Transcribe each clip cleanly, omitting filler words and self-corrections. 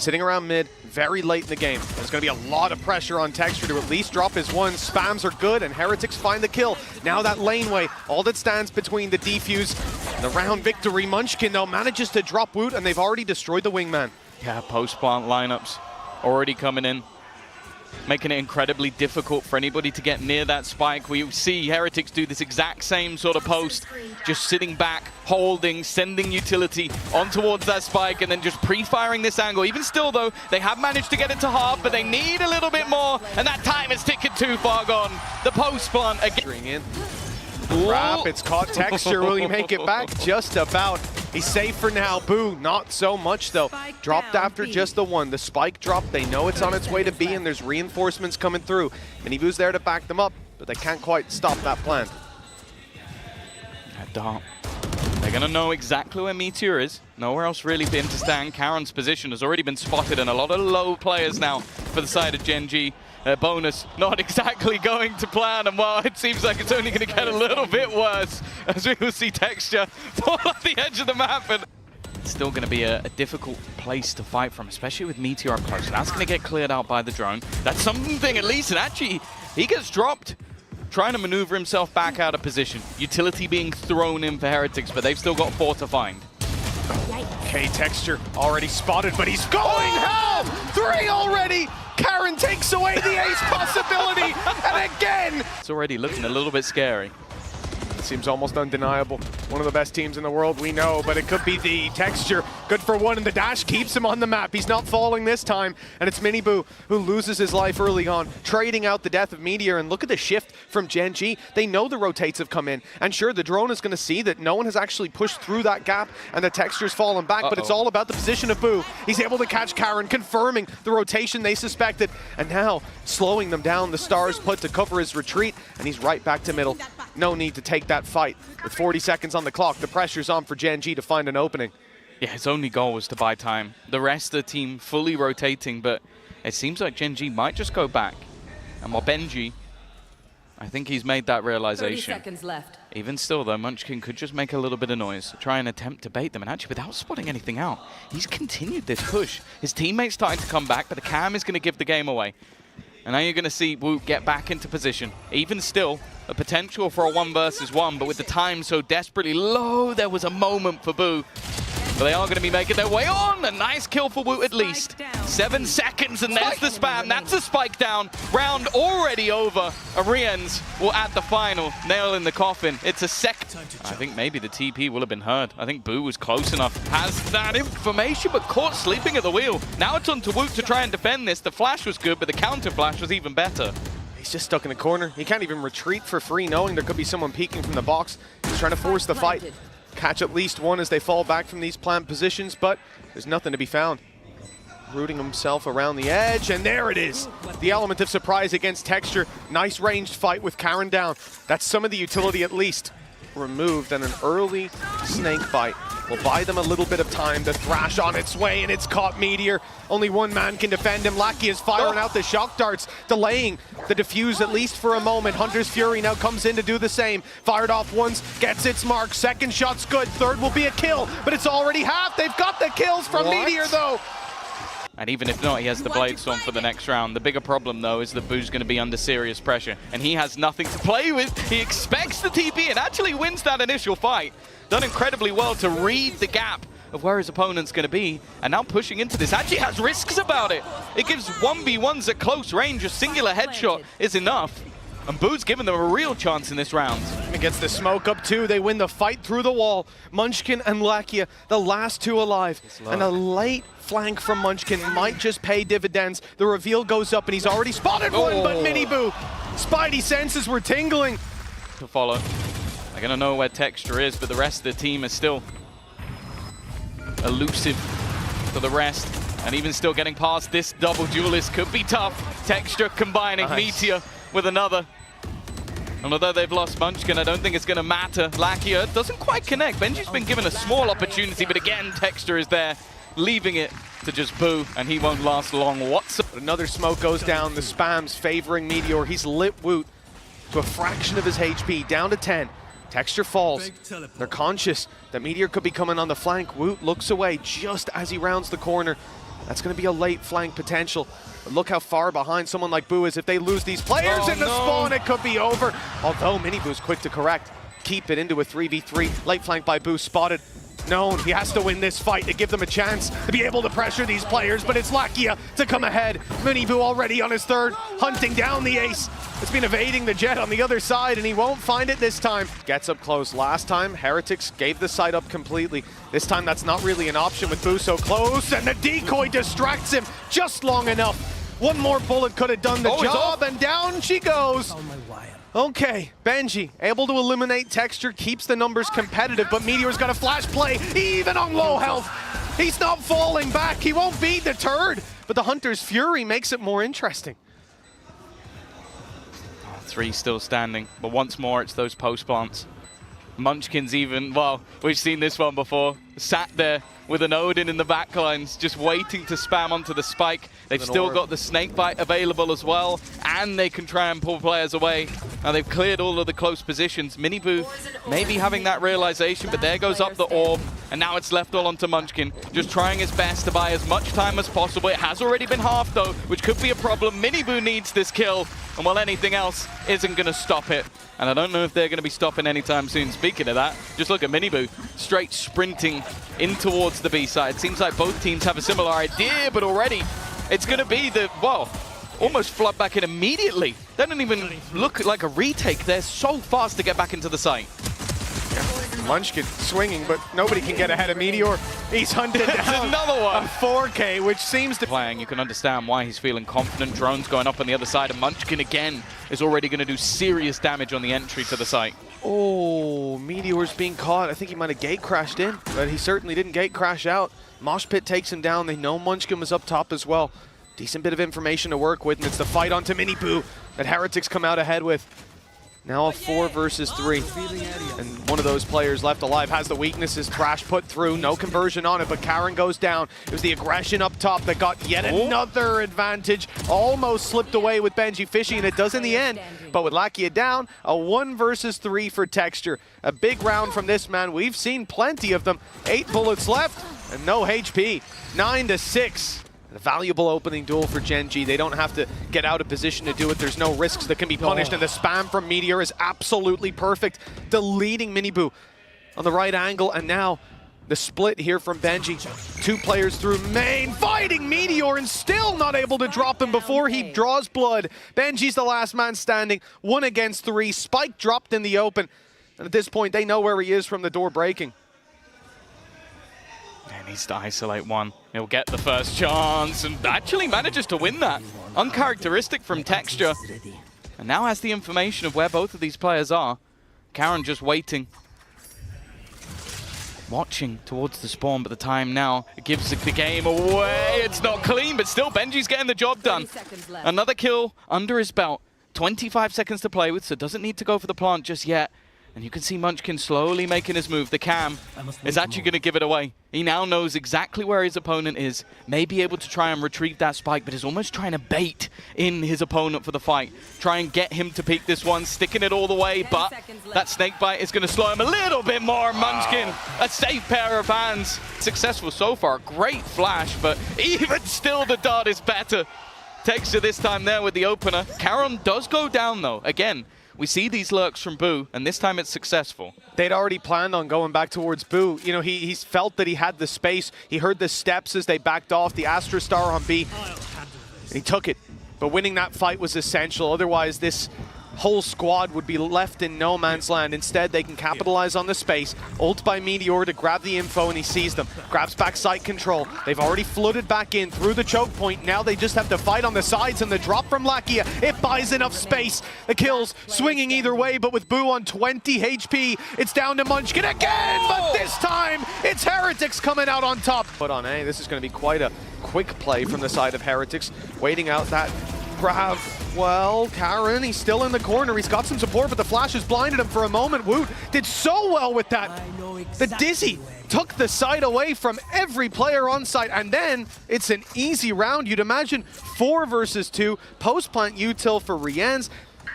sitting around mid, very late in the game. There's going to be a lot of pressure on Texture to at least drop his one. Spams are good, and Heretics find the kill. Now that laneway, all that stands between the defuse and the round victory. Munchkin, though, manages to drop Woot, and they've already destroyed the wingman. Yeah, post-plant lineups already coming in, making it incredibly difficult for anybody to get near that spike. We see Heretics do this exact same sort of post, just sitting back, holding, sending utility on towards that spike, and then just pre-firing this angle. Even still, though, they have managed to get it to half, but they need a little bit more, and that time is ticking too far gone. The post-plant again. Wrap, it's caught Texture. Will he make it back? Just about. He's safe for now. Boo, not so much though. Dropped after just the one. The spike dropped. They know it's on its way to B, and there's reinforcements coming through. Minibu's there to back them up, but they can't quite stop that plan. Dart. They're gonna know exactly where Meteor is. Nowhere else really been to stand. Karen's position has already been spotted, and a lot of low players now for the side of GENG. Bonus not exactly going to plan, and well, it seems like it's only going to get a little bit worse as we will see Texture fall off the edge of the map. And it's still going to be a difficult place to fight from, especially with Meteor up close. And that's going to get cleared out by the drone. That's something at least, and actually he gets dropped, trying to maneuver himself back out of position. Utility being thrown in for Heretics, but they've still got 4 to find. Okay, Texture already spotted, but he's going home! 3 already! Karen takes away the ace possibility, and again! It's already looking a little bit scary. It seems almost undeniable. One of the best teams in the world, we know, but it could be the Texture. Good for one, and the dash keeps him on the map. He's not falling this time, and it's Miniboo who loses his life early on, trading out the death of Meteor. And look at the shift from GENG. They know the rotates have come in, and sure, the drone is going to see that no one has actually pushed through that gap, and the Texture's fallen back, but it's all about the position of Boo. He's able to catch Karen, confirming the rotation they suspected, and now slowing them down. The Stars put to cover his retreat, and he's right back to middle. No need to take that fight. With 40 seconds on the clock, the pressure's on for GENG to find an opening. Yeah, his only goal was to buy time. The rest of the team fully rotating, but it seems like GENG might just go back. And Benji, I think he's made that realization. 30 seconds left. Even still, though, Munchkin could just make a little bit of noise, try and attempt to bait them, and actually, without spotting anything out, he's continued this push. His teammates starting to come back, but the cam is going to give the game away. And now you're going to see Woot get back into position. Even still, a potential for a 1 versus 1, but with the time so desperately low, there was a moment for Boo. But they are going to be making their way on. A nice kill for Woot at least. 7 seconds, and there's the spam. That's a spike down. Round already over. Arians will add the final nail in the coffin. It's a second. I think maybe the TP will have been heard. I think Boo was close enough. Has that information, but caught sleeping at the wheel. Now it's on to Woot to try and defend this. The flash was good, but the counter flash was even better. He's just stuck in the corner. He can't even retreat for free, knowing there could be someone peeking from the box. He's trying to force the fight. Catch at least one as they fall back from these plant positions, but there's nothing to be found. Rooting himself around the edge, and there it is. The element of surprise against Texture. Nice ranged fight with Karen down. That's some of the utility at least removed, and an early snake bite will buy them a little bit of time. The thrash on its way, and it's caught Meteor. Only one man can defend him. Lackey is firing out the shock darts, delaying the defuse at least for a moment. Hunter's Fury now comes in to do the same. Fired off once, gets its mark. Second shot's good. Third will be a kill, but it's already half. They've got the kills from Meteor, though. And even if not, he has the Blade Storm for the next round. The bigger problem, though, is that Boo's going to be under serious pressure, and he has nothing to play with. He expects the TP and actually wins that initial fight. Done incredibly well to read the gap of where his opponent's going to be, and now pushing into this. Actually has risks about it. It gives 1v1s at close range. A singular headshot is enough. And Boo's given them a real chance in this round. And gets the smoke up too. They win the fight through the wall. Munchkin and Lakia, the last 2 alive. And a late flank from Munchkin might just pay dividends. The reveal goes up, and he's already spotted one, but Miniboo. Spidey senses were tingling. To follow. They're gonna know where Texture is, but the rest of the team is still elusive for the rest. And even still getting past this double duelist could be tough. Texture combining Meteor with another. And although they've lost Munchkin, I don't think it's going to matter. Lakia doesn't quite connect. Benji's been given a small opportunity, but again, Texture is there, leaving it to just Boo, and he won't last long whatsoever. Another smoke goes down. The spam's favoring Meteor. He's lit Woot to a fraction of his HP, down to 10. Texture falls. They're conscious that Meteor could be coming on the flank. Woot looks away just as he rounds the corner. That's going to be a late flank potential. But look how far behind someone like Boo is. If they lose these players in the spawn, it could be over. Although Miniboo's quick to correct. Keep it into a 3v3. Late flank by Boo, spotted. Known he has to win this fight to give them a chance to be able to pressure these players, but it's Lakia to come ahead. Miniboo already on his third, hunting down the ace. It's been evading the jet on the other side, and he won't find it this time. Gets up close. Last time, Heretics gave the site up completely. This time, that's not really an option with Boo so close, and the decoy distracts him just long enough. One more bullet could have done the job, and down she goes. Okay, Benji, able to eliminate Texture, keeps the numbers competitive, but Meteor's got a flash play, even on low health. He's not falling back, he won't be deterred, but the Hunter's Fury makes it more interesting. 3 still standing, but once more it's those post plants. Munchkin's even, well, we've seen this one before, sat there with an Odin in the backlines, just waiting to spam onto the spike. They've still got the snakebite available as well, and they can try and pull players away. Now they've cleared all of the close positions. Miniboo maybe having that realization, but there goes up the orb, and now it's left all onto Munchkin, just trying his best to buy as much time as possible. It has already been half though, which could be a problem. Miniboo needs this kill, and while anything else isn't going to stop it. And I don't know if they're going to be stopping anytime soon. Speaking of that, just look at Miniboo, straight sprinting in towards the B side. Seems like both teams have a similar idea, but already it's going to be the, well, almost flood back in immediately. They don't even look like a retake. They're so fast to get back into the site. Munchkin swinging, but nobody can get ahead of Meteor. He's hunted down another one. A 4K, which seems to... Playing, you can understand why he's feeling confident. Drones going up on the other side, and Munchkin again is already going to do serious damage on the entry to the site. Oh, Meteor's being caught. I think he might have gate crashed in, but he certainly didn't gate crash out. Mosh Pit takes him down. They know Munchkin was up top as well. Decent bit of information to work with, and it's the fight onto Miniboo that Heretics come out ahead with. Now a 4 versus 3, and one of those players left alive has the weaknesses. Thrash put through, no conversion on it, but Karen goes down. It was the aggression up top that got yet another advantage. Almost slipped away with Benji fishing, and it does in the end. But with Lakia down, a 1 versus 3 for Texture. A big round from this man. We've seen plenty of them. 8 bullets left and no HP. 9-6. A valuable opening duel for GENG. They don't have to get out of position to do it. There's no risks that can be punished, and the spam from Meteor is absolutely perfect, deleting Miniboo on the right angle, and now the split here from Benji. 2 players through main, fighting Meteor, and still not able to drop him before he draws blood. Benji's the last man standing, 1 against 3. Spike dropped in the open, and at this point, they know where he is from the door breaking. He needs to isolate one. He'll get the first chance and actually manages to win that. Uncharacteristic from Texture. And now has the information of where both of these players are. Karen just waiting. Watching towards the spawn, but the time now gives the game away. It's not clean, but still Benji's getting the job done. Another kill under his belt. 25 seconds to play with, so doesn't need to go for the plant just yet. And you can see Munchkin slowly making his move. The cam is actually going to give it away. He now knows exactly where his opponent is. May be able to try and retrieve that spike, but is almost trying to bait in his opponent for the fight. Try and get him to peek this one, sticking it all the way, but that snakebite is going to slow him a little bit more. Munchkin, a safe pair of hands. Successful so far. Great flash, but even still the dart is better. Texture this time there with the opener. Karen does go down though. Again, we see these lurks from Boo, and this time it's successful. They'd already planned on going back towards Boo. You know, he's felt that he had the space. He heard the steps as they backed off, the Astra Star on B, and he took it. But winning that fight was essential. Otherwise, this whole squad would be left in no man's land. Instead, they can capitalize on the space. Ult by Meteor to grab the info, and he sees them. Grabs back site control. They've already flooded back in through the choke point. Now they just have to fight on the sides, and the drop from Lakia, it buys enough space. The kills swinging either way, but with Boo on 20 HP, it's down to Munchkin again, but this time, it's Heretics coming out on top. Put on A, this is going to be quite a quick play from the side of Heretics, waiting out that grab. Well, Karen, he's still in the corner. He's got some support, but the flash has blinded him for a moment. Woot did so well with that. The Dizzy took the side away from every player on site, and then it's an easy round. You'd imagine 4 versus 2. Post-plant util for Rien's.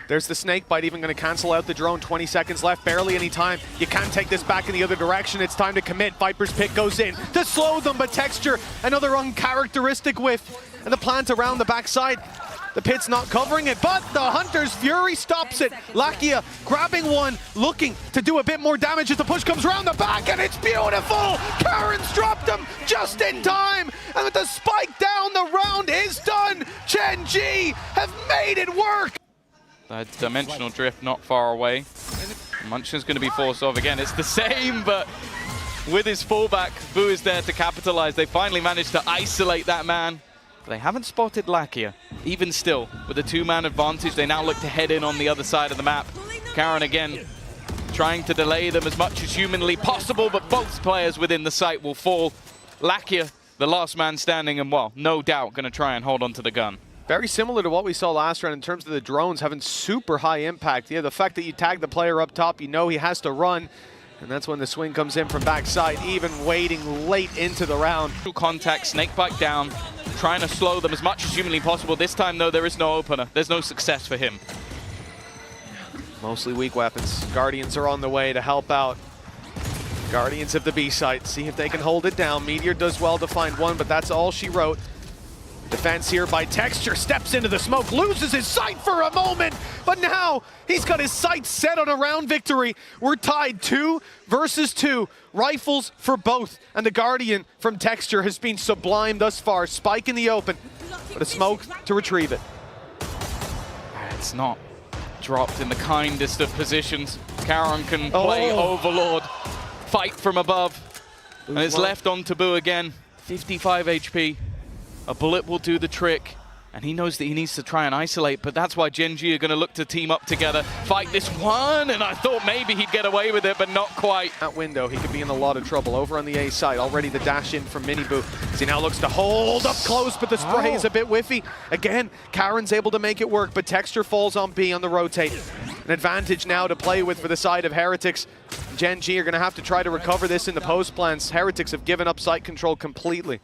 There's the snake bite, even going to cancel out the drone. 20 seconds left, barely any time. You can't take this back in the other direction. It's time to commit. Viper's pick goes in to slow them, but Texture, another uncharacteristic whiff. And the plant around the backside. The pit's not covering it, but the Hunter's Fury stops it. Lakia grabbing one, looking to do a bit more damage as the push comes around the back, and it's beautiful! Karen's dropped him just in time, and with the spike down, the round is done! GENG have made it work! That dimensional drift not far away. Munchkin's going to be forced off again. It's the same, but with his fallback, Boo is there to capitalize. They finally managed to isolate that man. They haven't spotted Lakia. Even still, with a two-man advantage, they now look to head in on the other side of the map. Karen again trying to delay them as much as humanly possible, but both players within the site will fall. Lakia, the last man standing, and well, no doubt going to try and hold on to the gun. Very similar to what we saw last round in terms of the drones having super high impact. Yeah, the fact that you tag the player up top, you know he has to run. And that's when the swing comes in from backside, even waiting late into the round. Contact, snakebite down, trying to slow them as much as humanly possible. This time, though, there is no opener. There's no success for him. Mostly weak weapons. Guardians are on the way to help out. Guardians of the B site, see if they can hold it down. Meteor does well to find one, but that's all she wrote. Defense here by Texture, steps into the smoke, loses his sight for a moment, but now he's got his sights set on a round victory. We're tied 2 versus 2, rifles for both, and the Guardian from Texture has been sublime thus far. Spike in the open, but a smoke to retrieve it. It's not dropped in the kindest of positions. Karen can play Overlord, fight from above, and it's left on Taboo again, 55 HP. A bullet will do the trick, and he knows that he needs to try and isolate, but that's why GENG are going to look to team up together, fight this one, and I thought maybe he'd get away with it, but not quite. That window, he could be in a lot of trouble. Over on the A side, already the dash in from Miniboo, as he now looks to hold up close, but the spray is a bit whiffy. Again, Karen's able to make it work, but Texture falls on B on the rotate. An advantage now to play with for the side of Heretics. GENG are going to have to try to recover this in the post plans. Heretics have given up site control completely.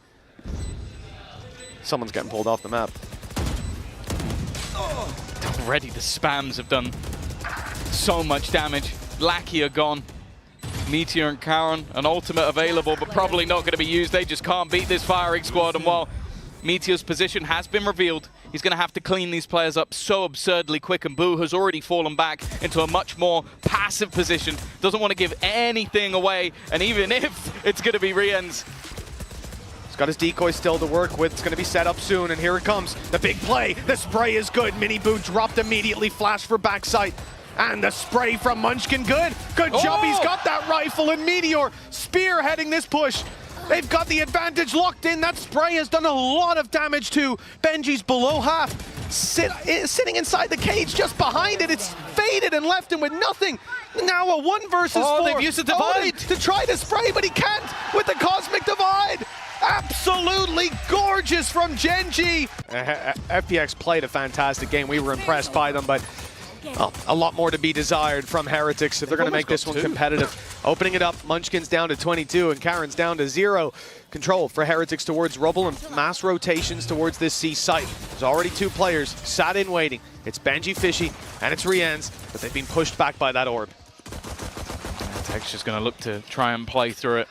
Someone's getting pulled off the map. Already the spams have done so much damage. Lakia gone. Meteor and Karen, an ultimate available, but probably not going to be used. They just can't beat this firing squad. And while Meteor's position has been revealed, he's going to have to clean these players up so absurdly quick. And Boo has already fallen back into a much more passive position. Doesn't want to give anything away. And even if it's going to be Rien's, he's got his decoy still to work with. It's going to be set up soon, and here it comes. The big play. The spray is good. Miniboo dropped immediately. Flash for backside. And the spray from Munchkin. Good job. He's got that rifle, and Meteor spearheading this push. They've got the advantage locked in. That spray has done a lot of damage to Benji's below half. Sitting inside the cage just behind it. It's faded and left him with nothing. Now a 1 versus 4. They've used the divide to try to spray, but he can't with the Cosmic Divide. Absolutely gorgeous from GENG. FPX played a fantastic game. We were impressed by them, but a lot more to be desired from Heretics if they're going to make this one competitive. Opening it up, Munchkin's down to 22 and Karen's down to 0. Control for Heretics towards Rubble and mass rotations towards this C site. There's already 2 players sat in waiting. It's Benji Fishy and it's Rien's, but they've been pushed back by that orb. Texture's going to look to try and play through it.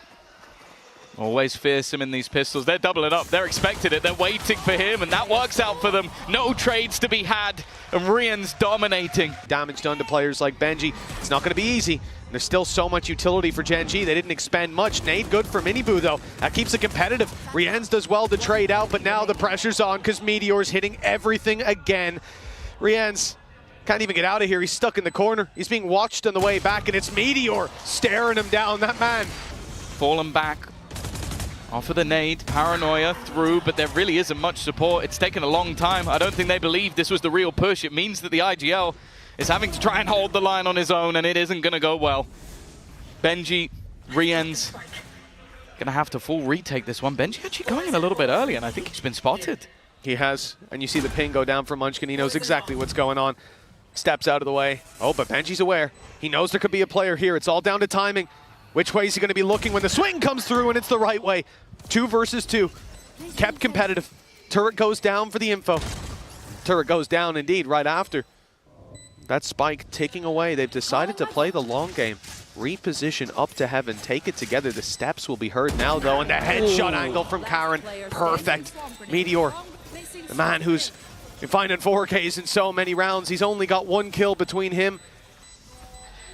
Always fearsome in these pistols. They're doubling up. They're expecting it. They're waiting for him, and that works out for them. No trades to be had, and Rien's dominating. Damage done to players like Benji. It's not going to be easy. There's still so much utility for GENG. They didn't expend much. Nade good for Miniboo, though. That keeps it competitive. Rien's does well to trade out, but now the pressure's on because Meteor's hitting everything again. Rien's can't even get out of here. He's stuck in the corner. He's being watched on the way back, and it's Meteor staring him down. That man. Fallen back. Off of the nade, Paranoia through, but there really isn't much support. It's taken a long time. I don't think they believe this was the real push. It means that the IGL is having to try and hold the line on his own, and it isn't going to go well. Benji, Rien's going to have to full retake this one. Benji actually going in a little bit early, and I think he's been spotted. He has, and you see the ping go down from Munchkin. He knows exactly what's going on. Steps out of the way. Oh, but Benji's aware. He knows there could be a player here. It's all down to timing. Which way is he going to be looking when the swing comes through, and it's the right way. 2 versus 2. Kept competitive. Turret goes down for the info. Turret goes down indeed right after. that spike ticking away. They've decided to play the long game. Reposition up to heaven, take it together. The steps will be heard now, though, and the headshot angle from Karen, perfect. Meteor, the man who's been finding 4Ks in so many rounds. He's only got 1 kill between him.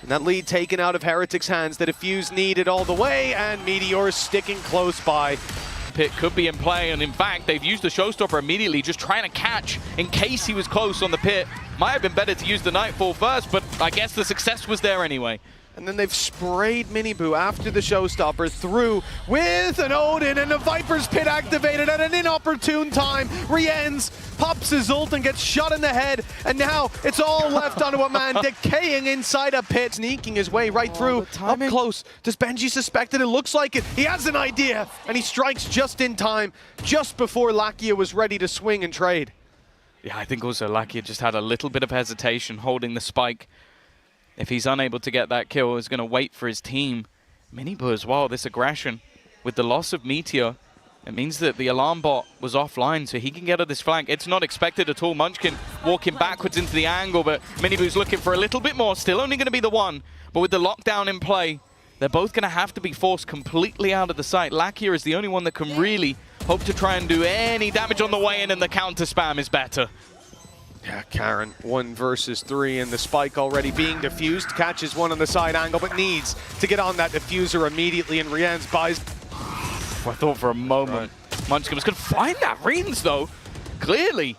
And that lead taken out of Heretic's hands. The defuse needed all the way, and Meteor sticking close by. Pit could be in play, and in fact, they've used the showstopper immediately, just trying to catch in case he was close on the pit. Might have been better to use the Nightfall first, but I guess the success was there anyway. And then they've sprayed Miniboo after the showstopper through with an Odin, and the Viper's Pit activated at an inopportune time. Rienz pops his ult and gets shot in the head, and now it's all left onto a man decaying inside a pit, sneaking his way right through. Up close. Does Benji suspect it? It looks like it. He has an idea, and he strikes just in time, just before Lakia was ready to swing and trade. Yeah, I think also Lakia just had a little bit of hesitation holding the spike. If he's unable to get that kill, he's going to wait for his team. Miniboo as well, this aggression. With the loss of Meteor, it means that the alarm bot was offline, so he can get at this flank. It's not expected at all. Munchkin walking backwards into the angle, but Miniboo's looking for a little bit more. Still only going to be the one, but with the lockdown in play, they're both going to have to be forced completely out of the site. Lakia is the only one that can really hope to try and do any damage on the way in, and the counter spam is better. Yeah, Karen, 1 versus 3, and the spike already being diffused. Catches one on the side angle, but needs to get on that diffuser immediately, and Rienz buys. I thought for a moment Munchkin was going to find that. Rienz, though, clearly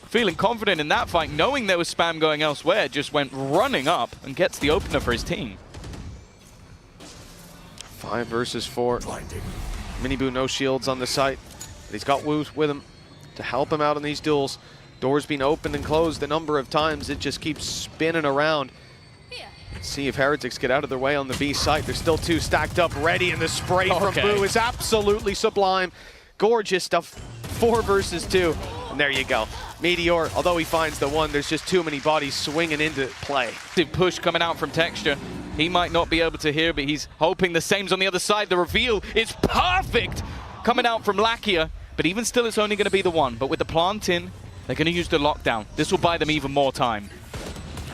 feeling confident in that fight, knowing there was spam going elsewhere, just went running up and gets the opener for his team. 5 versus 4. Miniboo no shields on the site, but he's got Woot with him to help him out in these duels. Doors being opened and closed a number of times. It just keeps spinning around. Let's see if Heretics get out of their way on the B site. There's still 2 stacked up ready, and the spray from Boo is absolutely sublime. Gorgeous stuff. 4 versus 2. And there you go. Meteor, although he finds the 1, there's just too many bodies swinging into play. Push coming out from Texture. He might not be able to hear, but he's hoping the same's on the other side. The reveal is perfect coming out from Lakia, but even still, it's only going to be the 1. But with the plant in, they're going to use the lockdown. This will buy them even more time.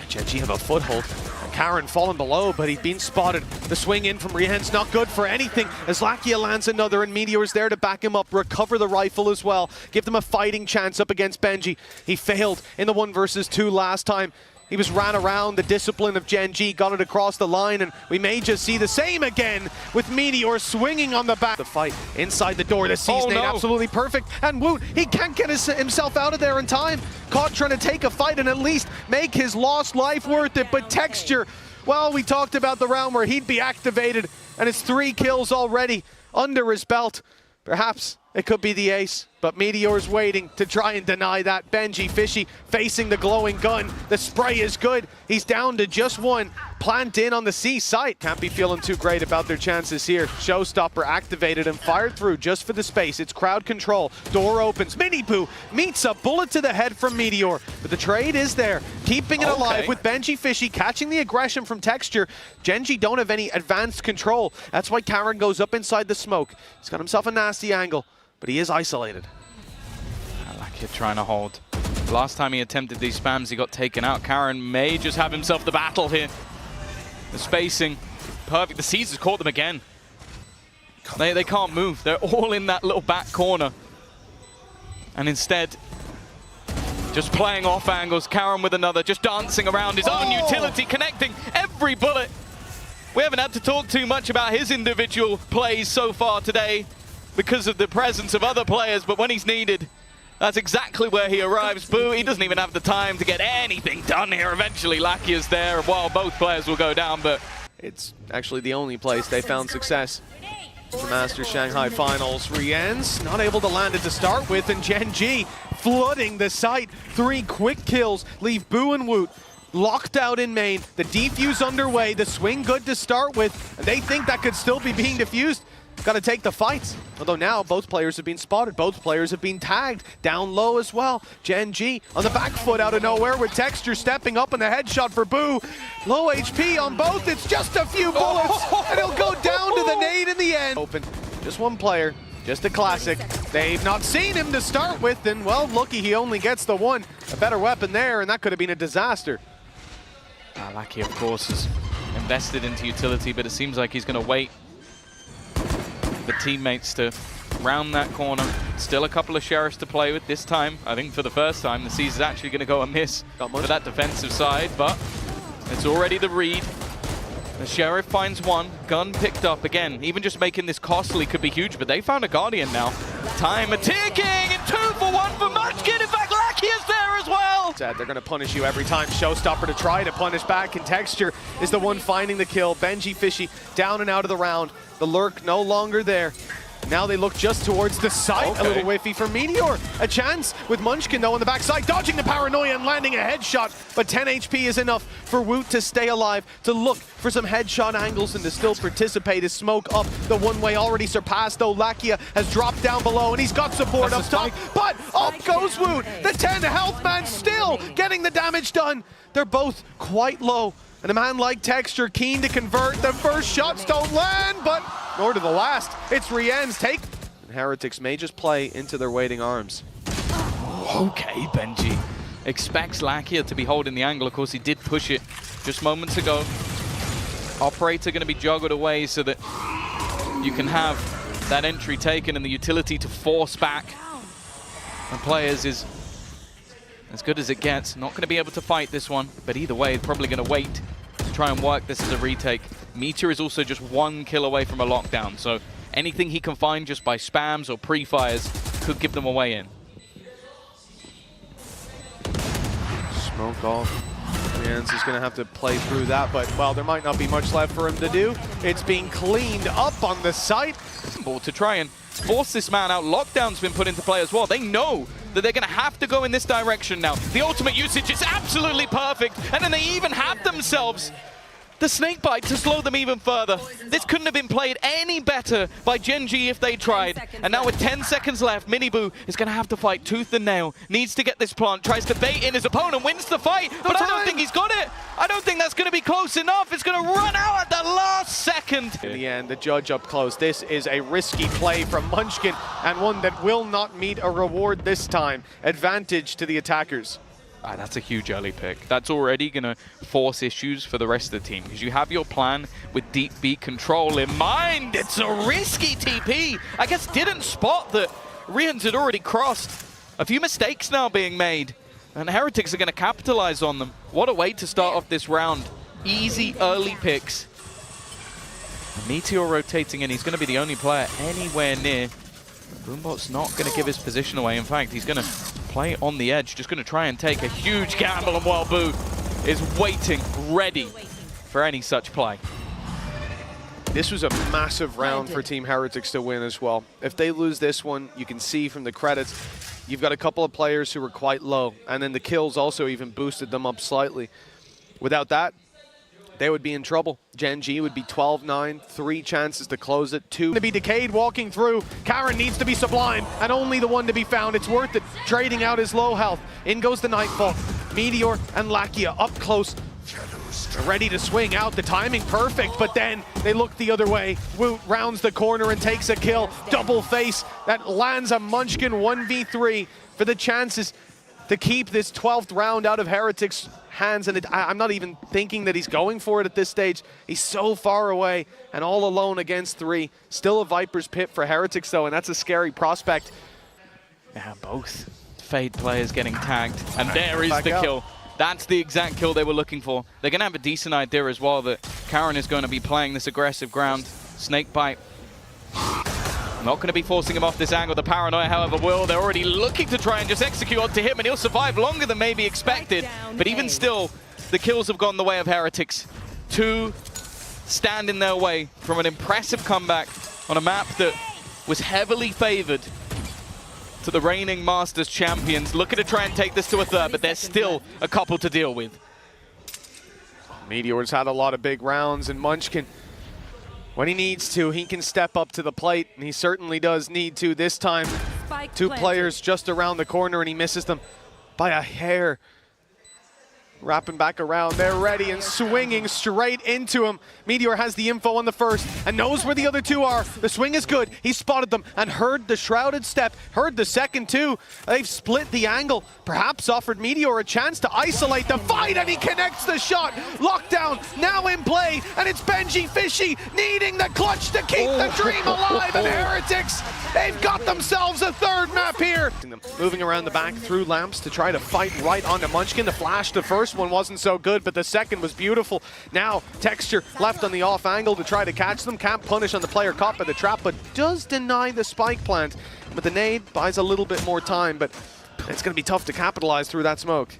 GENG have a foothold. Karen falling below, but he's been spotted. The swing in from Rienz not good for anything as Lakia lands another, and Meteor's there to back him up, recover the rifle as well, give them a fighting chance up against Benji. He failed in the 1 versus 2 last time. He was ran around the discipline of GENG, got it across the line, and we may just see the same again with Meteor swinging on the back. The fight inside the door, the season absolutely perfect, and Woot, he can't get himself out of there in time. Caught trying to take a fight and at least make his lost life worth it, but Texture, well, we talked about the round where he'd be activated, and it's 3 kills already under his belt. Perhaps it could be the ace, but Meteor's waiting to try and deny that. Benji Fishy facing the glowing gun. The spray is good. He's down to just 1. Plant in on the C site. Can't be feeling too great about their chances here. Showstopper activated and fired through just for the space. It's crowd control. Door opens. Miniboo meets a bullet to the head from Meteor, but the trade is there. Keeping it alive with Benji Fishy catching the aggression from Texture. GENG don't have any advanced control. That's why Karen goes up inside the smoke. He's got himself a nasty angle, but he is isolated. Lakia trying to hold. Last time he attempted these spams, he got taken out. Karen may just have himself the battle here. The spacing, perfect. The Caesars caught them again. They can't move. They're all in that little back corner. And instead, just playing off angles. Karen with another, just dancing around his own utility, connecting every bullet. We haven't had to talk too much about his individual plays so far today because of the presence of other players, but when he's needed, that's exactly where he arrives. Boo, he doesn't even have the time to get anything done here. Eventually, Lakia's there while both players will go down, but it's actually the only place they found success. The Masters Shanghai Finals. Rienz not able to land it to start with, and GENG flooding the site. 3 quick kills leave Boo and Woot locked out in main. The defuse underway, the swing good to start with, and they think that could still be being diffused. Got to take the fights. Although now both players have been spotted. Both players have been tagged down low as well. GENG on the back foot out of nowhere with Texture stepping up in the headshot for Boo. Low HP on both. It's just a few bullets and he'll go down to the nade in the end. Open. Just 1 player. Just a classic. They've not seen him to start with, and well, lucky he only gets the 1. A better weapon there, and that could have been a disaster. Lackey, of course, is invested into utility, but it seems like he's going to wait for teammates to round that corner. Still a couple of Sheriffs to play with this time. I think for the first time, the Siege is actually going to go amiss for that defensive side, but it's already the read. The Sheriff finds one, gun picked up again. Even just making this costly could be huge, but they found a Guardian now. Time ticking, and 2 for 1 for Munchkin. In fact, Lackey is there as well. They're going to punish you every time. Showstopper to try to punish back, and Texture is the one finding the kill. Benji Fishy down and out of the round. The lurk no longer there. Now they look just towards the site. A little whiffy for Meteor. A chance with Munchkin though on the backside, dodging the paranoia and landing a headshot. But 10 HP is enough for Woot to stay alive, to look for some headshot angles and to still participate as smoke up. The one-way already surpassed though. Lakia has dropped down below and he's got support up top. But up goes Woot. The 10 health man still getting the damage done. They're both quite low. And a man like Texture keen to convert. The first shots don't land, but nor to the last. It's Rien's take. And Heretics may just play into their waiting arms. Okay, Benji. Expects Lakia to be holding the angle. Of course, he did push it just moments ago. Operator going to be juggled away so that you can have that entry taken and the utility to force back. And players is as good as it gets. Not going to be able to fight this one, but either way, probably going to wait to try and work this as a retake. Meteor is also just 1 kill away from a lockdown, so anything he can find just by spams or pre-fires could give them a way in. Smoke off. Rien's is going to have to play through that, but, well, there might not be much left for him to do. It's being cleaned up on the site. To try and force this man out. Lockdown's been put into play as well. They know that they're going to have to go in this direction now. The ultimate usage is absolutely perfect, and then they even have themselves the snake bite to slow them even further. This couldn't have been played any better by GENG if they tried. And now with 10 seconds left, Miniboo is going to have to fight tooth and nail. Needs to get this plant, tries to bait in his opponent, wins the fight, but I don't think he's got it. I don't think that's going to be close enough. It's going to run out at the last second. In the end, the judge up close. This is a risky play from Munchkin, and one that will not meet a reward this time. Advantage to the attackers. That's a huge early pick. That's already going to force issues for the rest of the team, because you have your plan with deep B control in mind. It's a risky TP. I guess didn't spot that Rien's had already crossed. A few mistakes now being made, and Heretics are going to capitalize on them. What a way to start off this round. Easy early picks. Meteor rotating in. He's going to be the only player anywhere near. Boombot's not going to give his position away. In fact, he's going to play on the edge, just going to try and take a huge gamble, and while Boo is waiting, ready for any such play. This was a massive round for Team Heretics to win as well. If they lose this one, you can see from the credits, you've got a couple of players who were quite low, and then the kills also even boosted them up slightly. Without that, they would be in trouble. GENG would be 12-9, 3 chances to close it, 2 to be decayed walking through. Karen needs to be sublime, and only the one to be found. It's worth it, trading out his low health. In goes the Nightfall. Meteor and Lakia up close, ready to swing out. The timing perfect, but then they look the other way. Woot rounds the corner and takes a kill. Double face, that lands a Munchkin 1v3 for the chances to keep this 12th round out of Heretics' hands, and I'm not even thinking that he's going for it at this stage. He's so far away and all alone against 3. Still a Viper's Pit for Heretics though, and that's a scary prospect. Yeah, both Fade players getting tagged, and there is the kill. That's the exact kill they were looking for. They're going to have a decent idea as well that Karen is going to be playing this aggressive ground. Snakebite. Not going to be forcing him off this angle. The paranoia, however, will. They're already looking to try and just execute onto him, and he'll survive longer than maybe expected. But even still, the kills have gone the way of Heretics. 2 stand in their way from an impressive comeback on a map that was heavily favored to the reigning Masters champions. Looking to try and take this to a 3rd, but there's still a couple to deal with. Meteor's had a lot of big rounds, and Munchkin, when he needs to, he can step up to the plate, and he certainly does need to this time. 2 players just around the corner, and he misses them by a hair. Wrapping back around, they're ready and swinging straight into him. Meteor has the info on the first and knows where the other two are. The swing is good, he spotted them and heard the shrouded step, heard the second too. They've split the angle, perhaps offered Meteor a chance to isolate the fight, and he connects the shot. Lockdown now in play, and it's Benji Fishy needing the clutch to keep the dream alive, and Heretics, they've got themselves a third map here. Moving around the back through lamps to try to fight right onto Munchkin. The flash, the first one wasn't so good, but the second was beautiful. Now Texture left on the off angle to try to catch them. Can't punish on the player caught by the trap, but does deny the spike plant. But the nade buys a little bit more time, but it's going to be tough to capitalize through that smoke.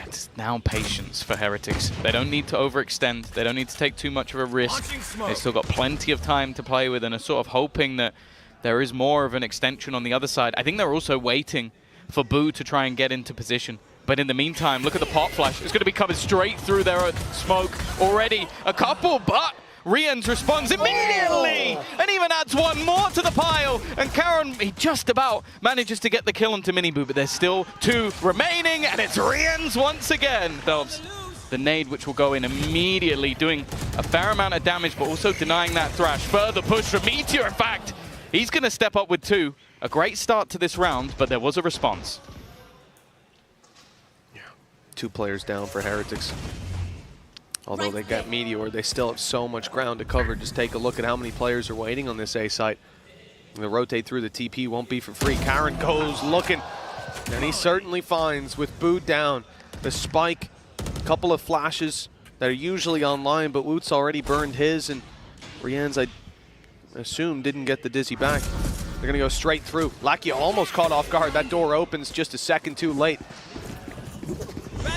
It's now patience for Heretics. They don't need to overextend. They don't need to take too much of a risk. They've still got plenty of time to play with and are sort of hoping that there is more of an extension on the other side. I think they're also waiting for Boo to try and get into position. But in the meantime, look at the pop flash. It's going to be coming straight through their smoke already. A couple, but Rians responds immediately and even adds one more to the pile. And Karen, he just about manages to get the kill onto Miniboo, but there's still two remaining, and it's Rians once again. The nade, which will go in immediately, doing a fair amount of damage, but also denying that thrash. Further push from Meteor, in fact. He's going to step up with two. A great start to this round, but there was a response. Yeah, 2 players down for Heretics. Although they got Meteor, they still have so much ground to cover. Just take a look at how many players are waiting on this A site. And the rotate through the TP won't be for free. Karen goes looking, and he certainly finds, with Boo down, the spike, a couple of flashes that are usually online, but Woot's already burned his, and Rian's, I assume, didn't get the Dizzy back. They're going to go straight through. Lakia almost caught off guard. That door opens just a second too late.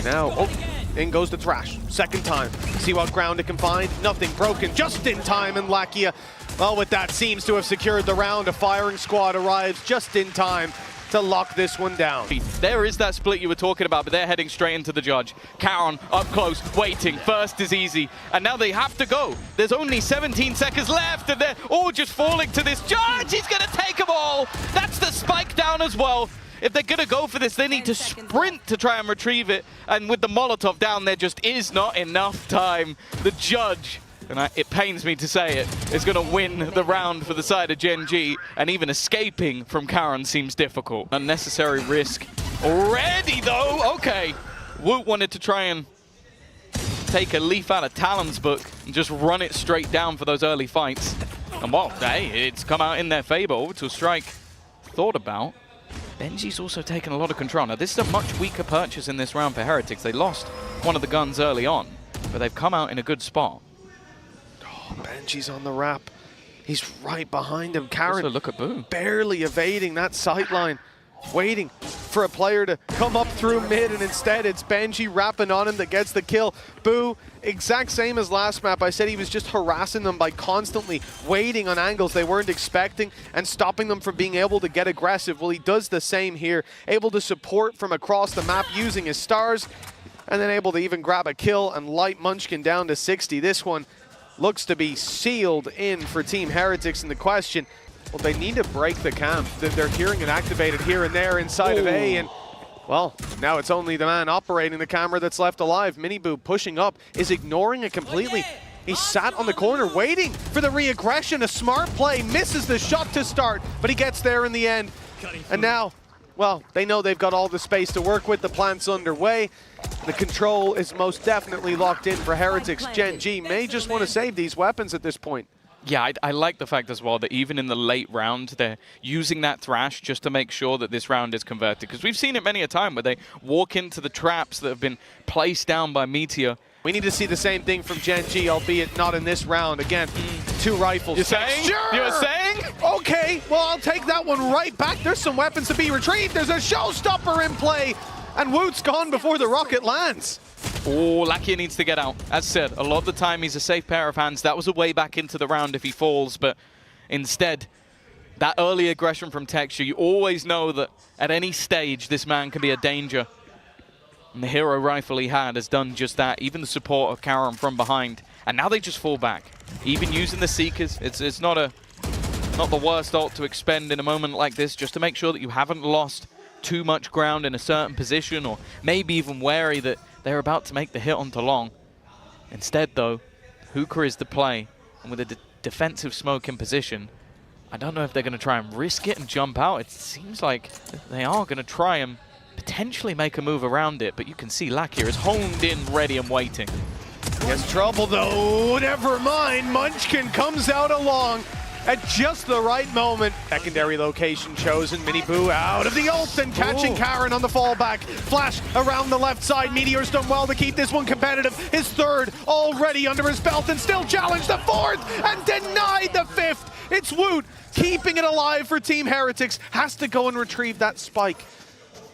Now, in goes the Thrash. Second time. See what ground it can find. Nothing broken. Just in time, and Lakia, well, with that, seems to have secured the round. A firing squad arrives just in time to lock this one down. There is that split you were talking about, but they're heading straight into the judge. Karen up close, waiting. First is easy, and now they have to go. There's only 17 seconds left, and they're all just falling to this judge. He's going to take them all. That's the spike down as well. If they're going to go for this, they need to sprint to try and retrieve it. And with the Molotov down, there just is not enough time. The judge, and it pains me to say it, is going to win the round for the side of GENG. And even escaping from Karen seems difficult. Unnecessary risk already, though. Okay. Woot wanted to try and take a leaf out of Talon's book and just run it straight down for those early fights. And well, hey, it's come out in their favor. Orbital Strike thought about. Benji's also taken a lot of control. Now, this is a much weaker purchase in this round for Heretics. They lost one of the guns early on, but they've come out in a good spot. Oh, Benji's on the wrap. He's right behind him. Karen, also, look at Boo. Barely evading that sightline, waiting for a player to come up through mid, and instead it's Benji wrapping on him that gets the kill. Boo, exact same as last map. I said he was just harassing them by constantly waiting on angles they weren't expecting and stopping them from being able to get aggressive. Well, he does the same here, able to support from across the map using his stars, and then able to even grab a kill and light Munchkin down to 60. This one looks to be sealed in for Team Heretics, and the question, well, they need to break the camp. They're hearing it activated here and there inside of A, and well, now it's only the man operating the camera that's left alive. Miniboo pushing up, is ignoring it completely. He sat on the corner waiting for the re-aggression. A smart play, misses the shot to start, but he gets there in the end. And now, well, they know they've got all the space to work with. The plant's underway. The control is most definitely locked in for Heretics. GENG may just want to save these weapons at this point. Yeah, I like the fact as well that even in the late round, they're using that Thrash just to make sure that this round is converted. Because we've seen it many a time where they walk into the traps that have been placed down by Meteor. We need to see the same thing from GENG, albeit not in this round. Again, 2 rifles. You're saying? Sure. You're saying? Okay, well, I'll take that one right back. There's some weapons to be retrieved. There's a showstopper in play, and Woot's gone before the rocket lands. Oh, Lakia needs to get out. As said, a lot of the time he's a safe pair of hands. That was a way back into the round if he falls, but instead, that early aggression from Texture, you always know that at any stage this man can be a danger. And the hero rifle he had has done just that. Even the support of Karen from behind. And now they just fall back. Even using the Seekers, it's not the worst ult to expend in a moment like this, just to make sure that you haven't lost too much ground in a certain position, or maybe even wary that they're about to make the hit onto long. Instead, though, Hookah is the play, and with a defensive smoke in position, I don't know if they're going to try and risk it and jump out. It seems like they are going to try and potentially make a move around it, but you can see Lakia is honed in, ready and waiting. He has trouble though, never mind. Munchkin comes out along at just the right moment. Secondary location chosen. Miniboo out of the ult and catching Karen on the fallback. Flash around the left side. Meteor's done well to keep this one competitive. His third already under his belt and still challenged the fourth and denied the fifth. It's Woot keeping it alive for Team Heretics. Has to go and retrieve that spike.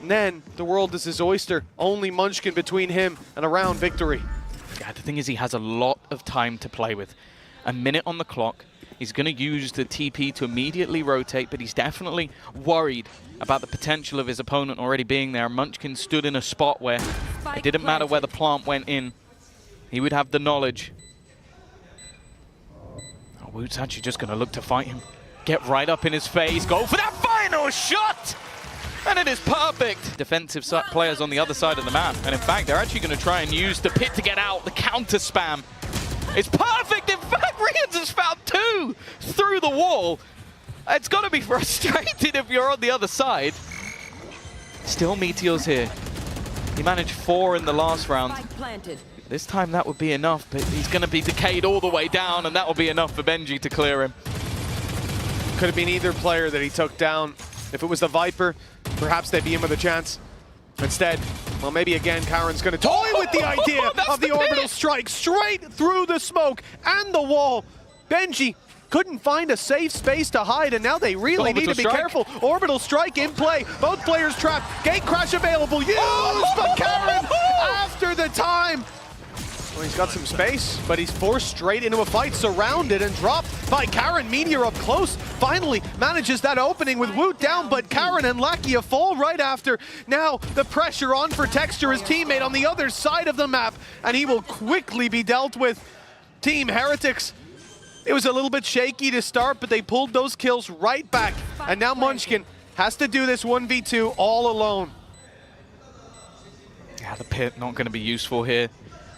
And then the world is his oyster. Only Munchkin between him and a round victory. Yeah, the thing is he has a lot of time to play with. A minute on the clock. He's going to use the TP to immediately rotate, but he's definitely worried about the potential of his opponent already being there. Munchkin stood in a spot where it didn't matter where the plant went in. He would have the knowledge. Oh, Woot's actually just going to look to fight him. Get right up in his face. Go for that final shot! And it is perfect. Defensive players on the other side of the map. And in fact, they're actually going to try and use the pit to get out, the counter spam. It's perfect. In fact, Rians has found two through the wall. It's got to be frustrating if you're on the other side. Still Meteor's here. He managed 4 in the last round. This time that would be enough, but he's going to be decayed all the way down, and that will be enough for Benji to clear him. Could have been either player that he took down. If it was the Viper, perhaps they'd be in with a chance. Instead, well, maybe again, Karen's going to toy with the idea of the orbital strike straight through the smoke and the wall. Benji couldn't find a safe space to hide, and now they really need to be careful. Orbital strike in play. Both players trapped. Gate crash available. Used, but Karen after the time. Well, he's got some space, but he's forced straight into a fight, surrounded and dropped by Karen. Meteor up close, finally manages that opening with Woot down, but Karen and Lakia fall right after. Now the pressure on for Texture, his teammate on the other side of the map, and he will quickly be dealt with. Team Heretics, it was a little bit shaky to start, but they pulled those kills right back, and now Munchkin has to do this 1v2 all alone. Yeah, the pit not going to be useful here.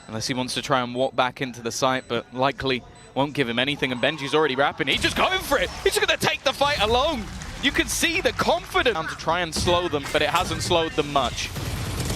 Unless he wants to try and walk back into the site, but likely won't give him anything. And Benji's already rapping. He's just going for it. He's just going to take the fight alone. You can see the confidence to try and slow them, but it hasn't slowed them much.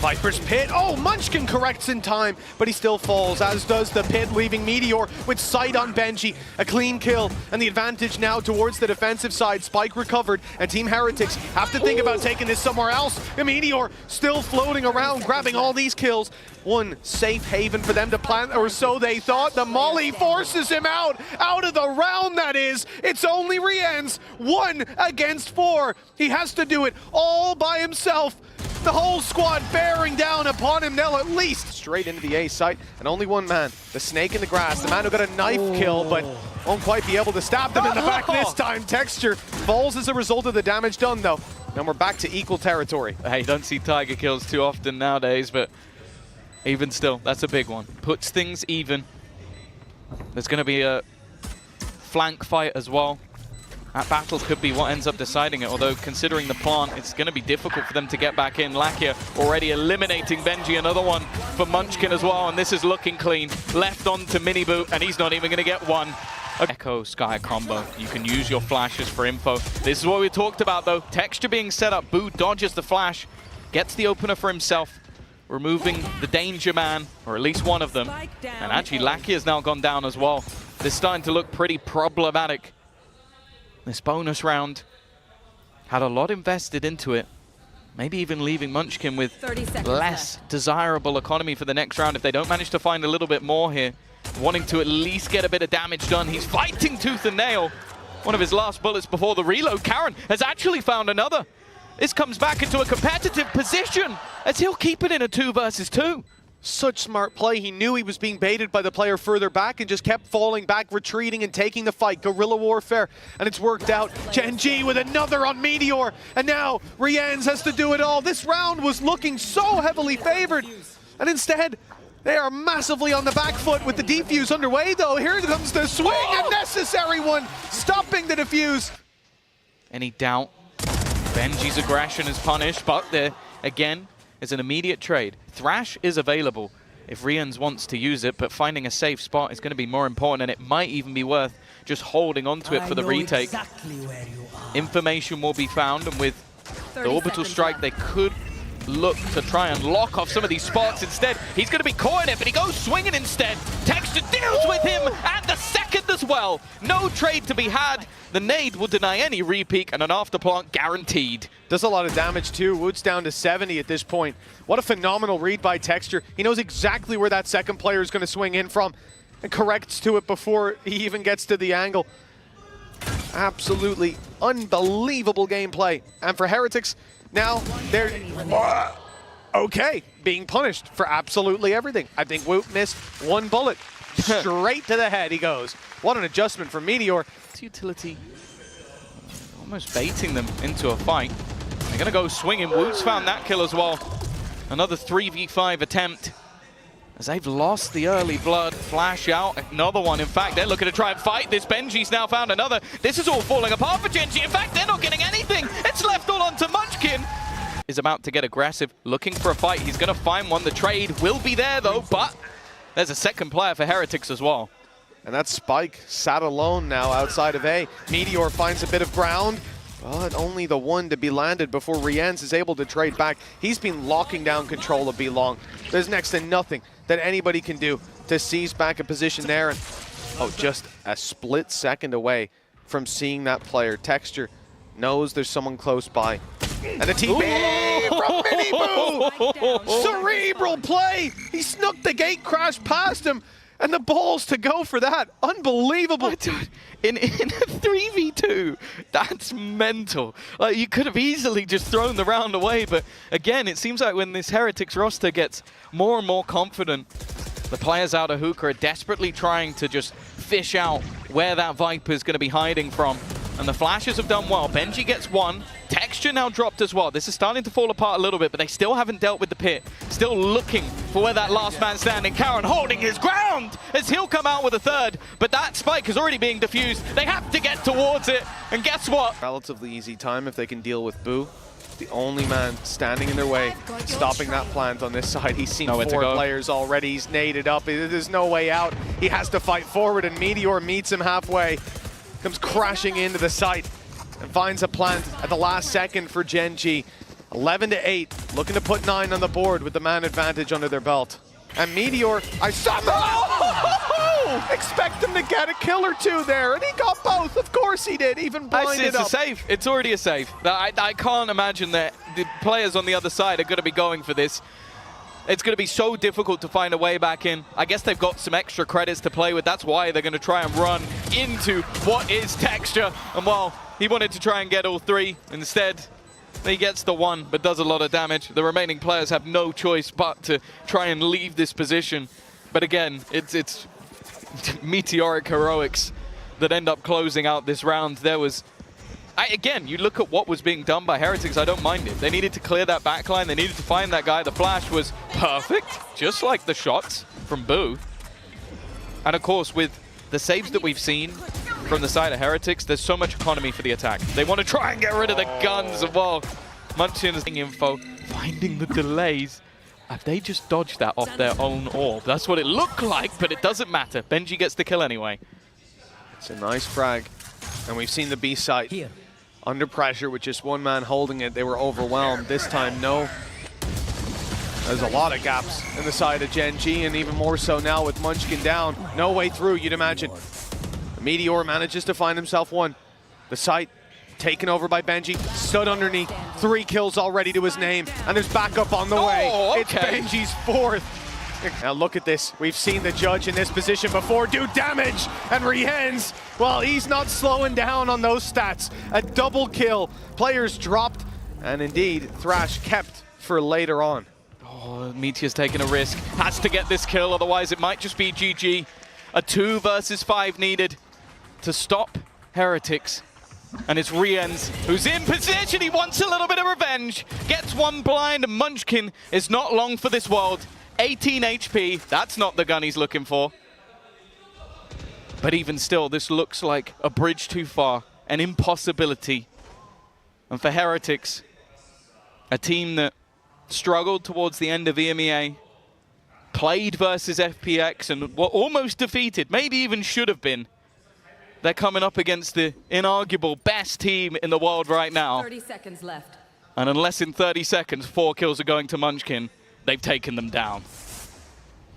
Viper's pit. Oh, Munchkin corrects in time, but he still falls, as does the pit, leaving Meteor with sight on Benji. A clean kill, and the advantage now towards the defensive side. Spike recovered, and Team Heretics have to think about taking this somewhere else. The Meteor still floating around, grabbing all these kills. One safe haven for them to plant, or so they thought. The Molly forces him out of the round, that is. It's only Rien's 1 against 4. He has to do it all by himself. The whole squad bearing down upon him now, at least. Straight into the A site, and only one man, the snake in the grass, the man who got a knife kill, but won't quite be able to stab them in the back this time. Texture falls as a result of the damage done, though. And we're back to equal territory. Hey, you don't see Tiger kills too often nowadays, but even still, that's a big one. Puts things even. There's going to be a flank fight as well. That battle could be what ends up deciding it, although considering the plant, it's going to be difficult for them to get back in. Lakia already eliminating Benji, another one for Munchkin as well, and this is looking clean. Left on to Miniboo, and he's not even going to get one. Echo Sky combo. You can use your flashes for info. This is what we talked about, though. Texture being set up. Boo dodges the flash, gets the opener for himself, removing the danger man, or at least one of them. And actually, Lakia has now gone down as well. This is starting to look pretty problematic. This bonus round had a lot invested into it. Maybe even leaving Munchkin with less desirable economy for the next round if they don't manage to find a little bit more here. Wanting to at least get a bit of damage done. He's fighting tooth and nail. One of his last bullets before the reload. Karen has actually found another. This comes back into a competitive position as he'll keep it in a 2 versus 2. Such smart play. He knew he was being baited by the player further back and just kept falling back, retreating and taking the fight. Guerrilla warfare, and it's worked out. GENG with another on Meteor, and now Rien's has to do it all. This round was looking so heavily favored, and instead, they are massively on the back foot with the defuse underway, though. Here comes the swing, a necessary one, stopping the defuse. Any doubt? Benji's aggression is punished, but there, again, is an immediate trade. Thrash is available if Rians wants to use it, but finding a safe spot is going to be more important, and it might even be worth just holding onto it for the retake. Exactly where you are. Information will be found, and with the orbital strike, they could look to try and lock off some of these spots. Instead, he's going to be caught in it, but he goes swinging instead. Texture deals with him, and the second as well. No trade to be had. The nade will deny any repeat, and an afterplant guaranteed. Does a lot of damage too. Woot's down to 70 at this point. What a phenomenal read by Texture. He knows exactly where that second player is going to swing in from and corrects to it before he even gets to the angle. Absolutely unbelievable gameplay. And for Heretics, now they're okay, being punished for absolutely everything. I think Woot missed one bullet. Straight to the head he goes. What an adjustment for Meteor. It's utility almost baiting them into a fight. They're going to go swinging. Woot's found that kill as well. Another 3v5 attempt. As they've lost the early blood. Flash out, another one. In fact, they're looking to try and fight this. Benji's now found another. This is all falling apart for Genji. In fact, they're not getting anything. It's left all onto Munchkin. Is about to get aggressive, looking for a fight. He's going to find one. The trade will be there, though, but there's a second player for Heretics as well. And that Spike sat alone now outside of A. Meteor finds a bit of ground, but only the one to be landed before Riens is able to trade back. He's been locking down control of B long. There's next to nothing that anybody can do to seize back a position there. And oh, just a split second away from seeing that player. Texture knows there's someone close by. And a TP from Mini Boo! Cerebral play! He snuck the gate crash past him. And the balls to go for that. Unbelievable. In a 3v2, that's mental. Like, you could have easily just thrown the round away, but again, it seems like when this Heretics roster gets more and more confident, the players out of Hookah are desperately trying to just fish out where that Viper is going to be hiding from. And the flashes have done well. Benji gets one. Texture now dropped as well. This is starting to fall apart a little bit, but they still haven't dealt with the pit. Still looking for where that last man standing. Karen holding his ground as he'll come out with a third. But that spike is already being diffused. They have to get towards it. And guess what? Relatively easy time if they can deal with Boo. The only man standing in their way, stopping that plant on this side. He's seen four players already. He's naded up. There's no way out. He has to fight forward, and Meteor meets him halfway. Comes crashing into the site and finds a plant at the last second for Genji. 11-8, looking to put 9 on the board with the man advantage under their belt. And Meteor, I saw expect him to get a kill or two there, and he got both. Of course he did, even blinded it's up. It's a save. It's already a save. I can't imagine that the players on the other side are going to be going for this. It's going to be so difficult to find a way back in. I guess they've got some extra credits to play with. That's why they're going to try and run into what is Texture. And while he wanted to try and get all three, instead he gets the one, but does a lot of damage. The remaining players have no choice but to try and leave this position. But again, it's meteoric heroics that end up closing out this round. There was... Again, you look at what was being done by Heretics, I don't mind it. They needed to clear that backline, they needed to find that guy. The flash was perfect, just like the shots from Boo. And of course, with the saves that we've seen from the side of Heretics, there's so much economy for the attack. They want to try and get rid of the guns as well. Munchin's info, finding the delays. Have they just dodged that off their own orb? That's what it looked like, but it doesn't matter. Benji gets the kill anyway. It's a nice frag. And we've seen the B site here under pressure with just one man holding it. They were overwhelmed. This time, no. There's a lot of gaps in the side of Genji, and even more so now with Munchkin down. No way through, you'd imagine. The Meteor manages to find himself one. The site taken over by Benji, stood underneath. 3 kills already to his name, and there's backup on the way. Okay. It's Benji's 4th. Now look at this. We've seen the judge in this position before do damage, and Riens, well, he's not slowing down on those stats. A double kill. Players dropped, and indeed, Thrash kept for later on. Oh, Meteor's taking a risk. Has to get this kill, otherwise it might just be GG. A 2 versus 5 needed to stop Heretics. And it's Riens who's in position. He wants a little bit of revenge. Gets one blind, and Munchkin is not long for this world. 18 HP, that's not the gun he's looking for. But even still, this looks like a bridge too far, an impossibility. And for Heretics, a team that struggled towards the end of EMEA, played versus FPX and were almost defeated, maybe even should have been. They're coming up against the inarguable best team in the world right now. 30 seconds left. And unless in 30 seconds 4 kills are going to Munchkin, they've taken them down.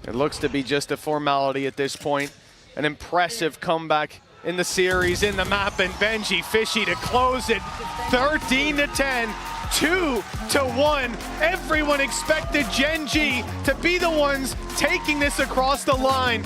It looks to be just a formality at this point. An impressive comeback in the series, in the map, and Benji Fishy to close it. 13-10, 2-1. Everyone expected GENG to be the ones taking this across the line.